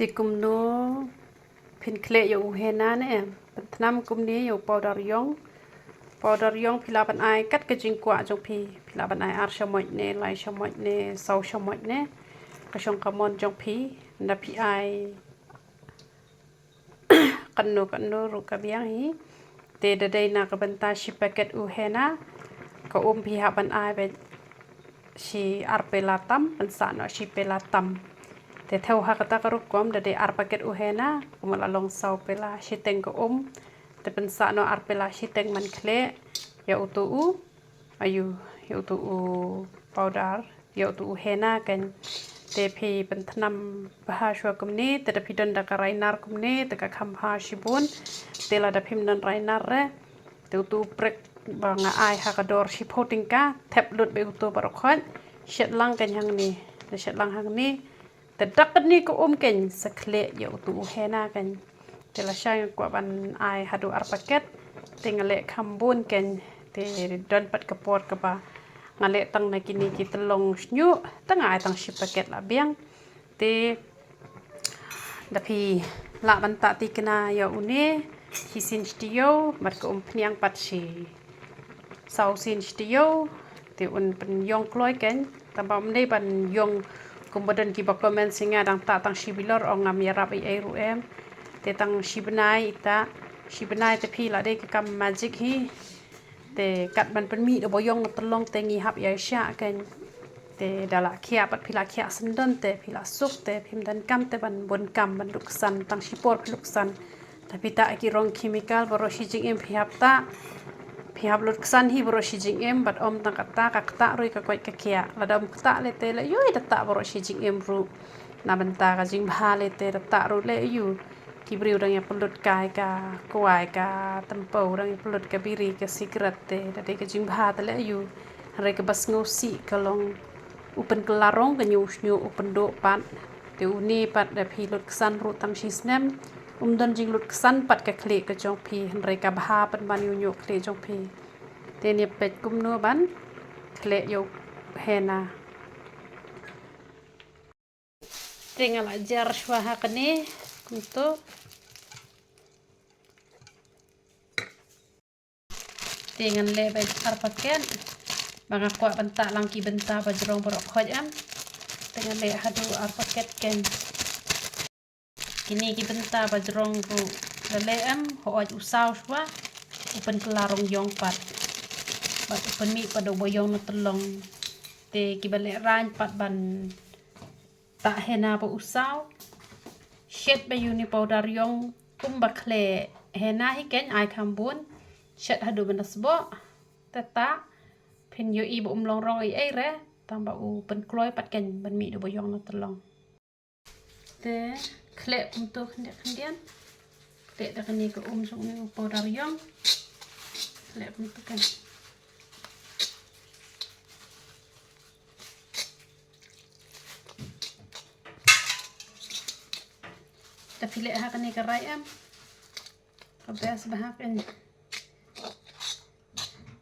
Tikum no pin kle yo hena ne nam kum ni yo powder yong pila ban ai cắt cái jing kwa jong pila ban ai ar shamoy ne lai shamoy ne sau shamoy ne ka shong kamon jong na pi ai kan no ru ka biang hi te de dei na ka banta shi packet hena ka pi ha ban ai be shi ar pelatam ban sa no shi pelatam te theo ha kata karuk kom de ar paket hena kumala long sau pela shiteng ko te pensa no ar pela shiteng man kle ya utu ayu ya utu powder ya utu hena kan te phi pentnam baha shwa kumni te phi don da karainar kumni te ka kham ha shibun te la da phim don rainar re te utu prek banga ai ha ka dor shi photing ka thep lut be utu barokhan shet lang kan hang ni te shet lang hang ni te dakat ni ko ken sakle ya utu hena kan te la shang ko ban ai hadu ar paket te ngale khambun ken te don pat kapor ka ba ngale tang na kini ki telong snyu tang ai tang shi paket la biang te da phi la ban ta ti kana ya une hi sin stio mat ko phniang pat shi sau sin stio te un pen yong kloi ken tabam nei ban yong kemudian ki komen singa dang ta tang shibilor ong ngam yarap ai ru te tang shibnai ita shibnai te phi la de kam magic hi te kat ban pen mi do boyong telong te ngi hap ya sha ken te dala khia pat phila khia sendon te phila suk te phim dan kam te ban bon kam ban luksan tang shipor luksan tapi ta ki rong chemical boro shi jing em phi hap ta phi hap luksan hi boro shi jing em bat om tang kata ka rui ka koi ka khia la dam ta le te le yoi ta boro shi jing em ru na benta ka jing bha le te ta ru le yu ki briu dang ya pelut kai ka kuai ka tempo dang ya pelut ka biri ka secret te da de ka jing bha te le yu re ka bas ngosi ka long upen kelarong ka nyu upen do pat te uni pat da phi lut ksan ru tang shi snem dan jing lut ksan pat ka kle ka jong phi re ka bha pat ban yu nyu kle jong phi te ni pet kum no ban kle yo hena tinggal ajar shwa kene untuk dengan lebih arpaken banga kwa benta langki benta bajrong borok khojam dengan le hadu arpaket ken kini ki benta bajrong ru leleam hooj usau shwa upen kelarong yong pat upen mi pada boyong no telong te ki bale ran pat ban ta hena po usau shet ba uni powder yong bakle hena hi ken ai khambun shet hadu benasbo teta pin yo ibu long rong ai re tamba u pen kloi pat ken ban mi do boyong no telong te kle untuk kendian kle da kani ko song ni powder yong kle untuk kan tapi le ha kani ka rai am kabes bah kan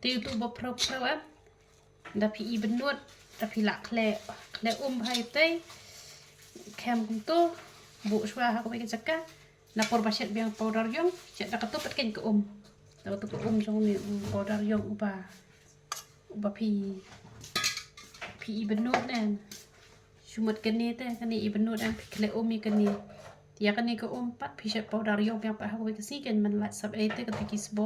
ti tu bo pro am da pi benut da pi la kle hai te kem kum tu bu shwa ha ko ke jaka na por baset biang powder yong cek da katupat ken ko da tu ko jong ni powder yong uba pi benut nen shumut keni te kani benut am kle mi keni ya kani ko pat pi set powder yong biang pa ha ko ke si ken man lat sab ete ka tikisbo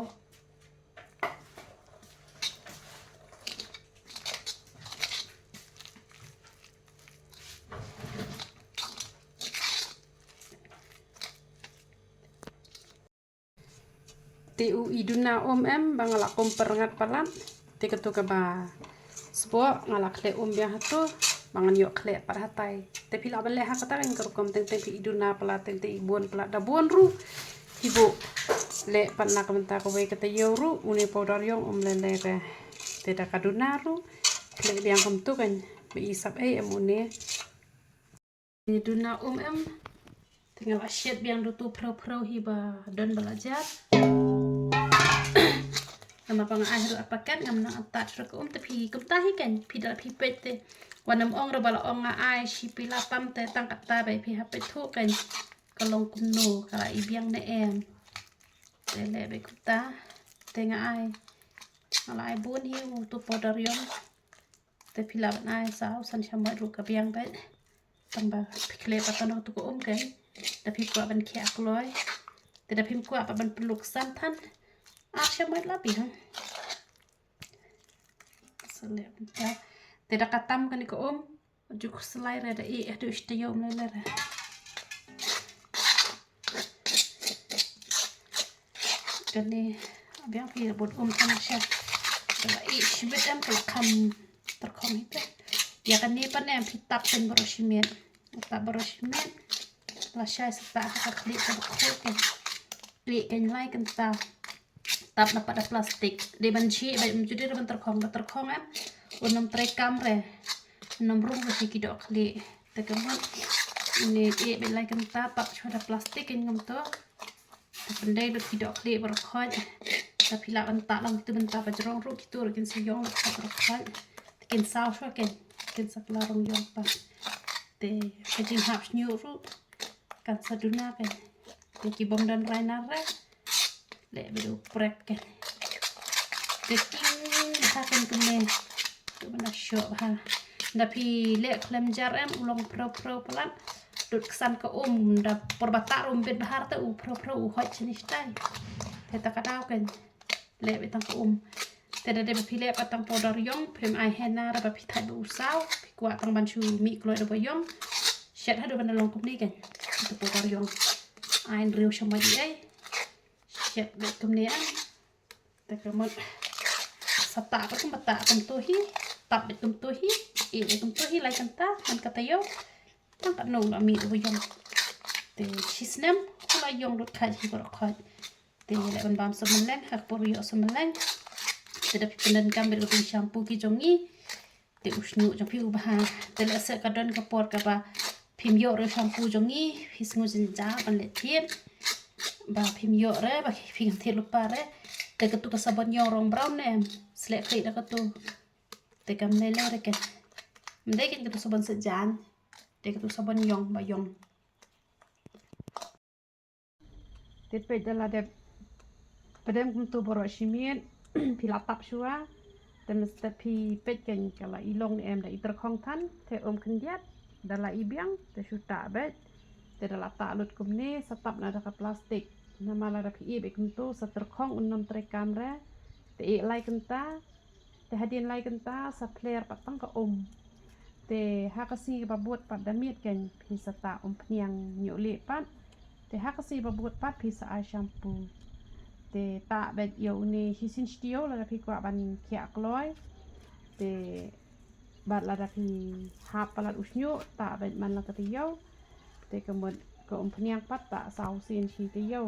tu iduna em bangala komperengat palat te ketu ka ba sbo ngala kle biang hatu mangan yo kle par hatai te pila bale ha kata kan kom teng iduna palat teng ibon palat da bon ru ibu le pan na kamenta ko we kata yo ru uni powder yong le re te da kaduna ru kle biang kom tu kan be isap em uni iduna em tinggal asyat biang dutu pro hiba don belajar nama pang akhir apakan ngam na atat rek tapi kum tahi kan pidal pipete wanam ong rebal ong ai shi pilatam te tang kata bai pi hapet thu kan kalong kuno kala ibiang na lele be kuta tenga ai ala ai bun hi tu powder yom te pila ban ai sao san chamai ru ka biang be tamba pikle patano tu ko kan tapi kuat ban kia kloi te tapi kuat ban peluk santan chamai labi ha sele ta te da katam kan ko juk selai re da adu istiyom le re kani biang pi bot kan sha da shibet am kam terkom itu ya kan ni pan em pitap pen boroshimen ta boroshimen la shay sa ta klik ka kan klik kan like kan ta tap na pada plastik di banci ba jadi ban terkom em unam trekam re unam rung ke kido klik te kemun ini be like kan ta pak choda plastik kan ngam to pendai do kido klik borokoj tapi la ban ta lang tu ban ta ba jerong ru kitu kan siyong la borokoj kin sao cho kin saklarong yong pa te kajing hap nyu ru kan saduna kan te kibom dan raina re le bedu prek kan te king ha kan kene tu bana sho ha tapi le klem jar em ulong pro pelan dut kesan ke da perbata rumpit bahar te pro hot jenis tai te takadau kan le betang ke Teda de pile patang powder yong pem ai hena ra pi thai bu sao pi kwa tang ban chu mi kloi do yong shet ha do ban long kum ni kan tu powder yong ai riu shama di ai shet be kum ni an ta kamot sata ka kum bata kum tu hi tap be kum tu hi be kum tu hi lai kan ta man kata yo tang ka no la mi do yong te chisnem la yong do khai hi ko khai te le ban bam so man len ha por yo so man len Tidak pindan gambar ke shampoo ki jongi te usnu jong pi ubah te le se kadon ka por ka ba phim yo re shampoo jongi his ngu jin ja ban le thien ba phim yo re ba phim thien lupa re te ka tu ka sabon yo rong brown ne sle kri da ka tu te kam le le re ke mendai kin ka tu sabon se jan te ka tu sabon yong ba yong te pe dala de pedem kum tu boroshimin pilatap shua temesta pi peken kala ilong em da iterkhong than the kan diat dala ibiang te shuta bet te dala ta lut kumni satap na da plastik nama la da pi be kum tu saterkhong unam trekam re te lai kenta te hadin lai kenta sa player patang ka te hakasi babut pat damit ken pi sata pniang nyole pat te hakasi babut pat pi sa shampoo te ta bet yo ni hisin stio la pi kwa ban kia kloi te bat la pi hap palat usnyo ta bet man la ka yo te kemod ko pniang pat ta sau sin chi te yo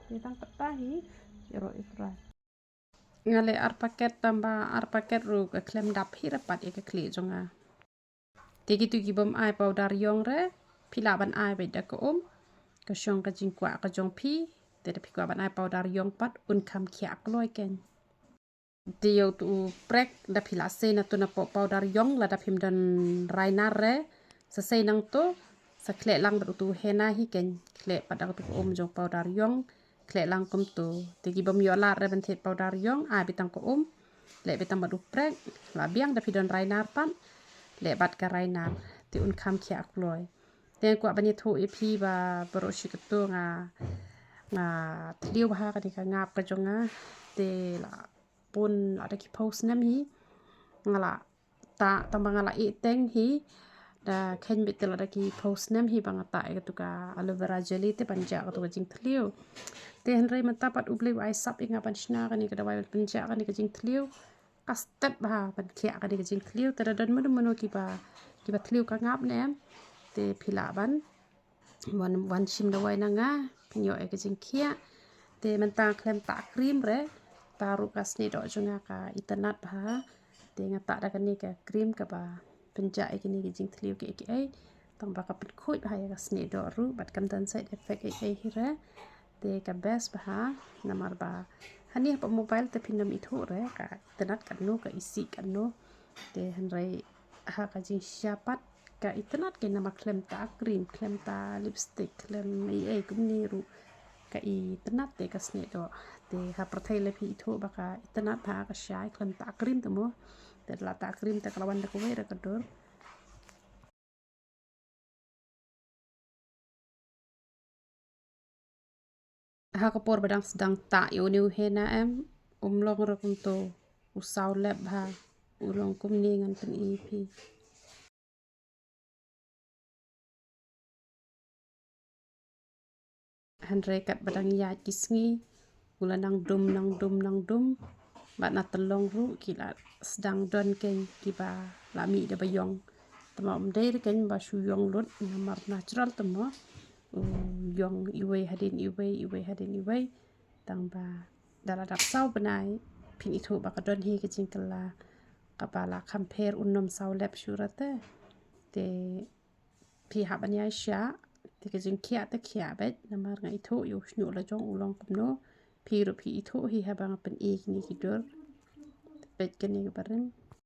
te tang pata hi ro ifra ngale ar paket tamba ar paket ru ka klem dap hi rapat e ka kli jonga te gitu gibom ai powder yong re pila ban ai bet da ko ka shong ka jingkwa ka jong pi te pi kwa ban ai powder yong pat kam kia kloi ken te yo tu prek da pila se na tu na powder yong la da phim dan raina re sa se nang to sa kle lang da tu hena hi ken kle pat da tu jong powder yong kle lang kum tu te gi bom yo la re ban the powder yong ai bitang ko le bitang ba du prek la biang da phi dan raina pan le bat ka raina te kam kia kloi te kwa ban thu e phi ba boroshi tu nga tliu ha ka dika ngap ka jonga te la pun la da ki post nam hi ngala ta tambanga la teng hi da khen bit la da ki post nam hi banga ta ka tu ka aloe vera jelly te panja ka tu ka jing tliu te henre man tapat uble ai sap inga pan shna ka ni ka da wai panja ka ni ka jing tliu kastet ba pan khia ka ni ka jing tliu te da dan mano ki ba tliu ka ngap ne te phila ban wan shim da wai na nga pinyo e kajing kia te mentang klem ta krim re taru kasni do jonga ka internet ba te ngata da kan ni ka krim ka ba penja e kini kajing tliu ke ai tang ba ka pit khoi ba ya kasni do ru bat kam dan side effect ai hi re te ka best ba namar ba hani pa mobile te pinam ithu re ka internet kan no ka isi kan no te hanrai ha kajing siapat ka itanat kay nama klem ta cream klem ta lipstick klem ai kumniru ka itanat te kasne do te ha perthai le pi itho baka itanat ha ka syai klem ta cream tamo te la ta cream ta kalawan da kuwe ra kador ha kapor badang sedang ta yo niu hena em umlong ra kunto usau lab ha ulong kumni ngan pen ipi handrekat badang ya kisngi gula nang dum bat na telong ru kila sedang don ken kiba lami da bayong tama umdai ken ba shu yong lut namar natural tamo yong iwe hadin iwe tang ba dala dap sau benai pin itu ba kadon hi ke jingkala kapala compare unom sau lab surate te pi habanya sya te ke jing kia te kia bet namar ngai itu yo shnu la jong ulong kumno pi ru pi itu hi habang pen ik ni kidur bet ken ni bareng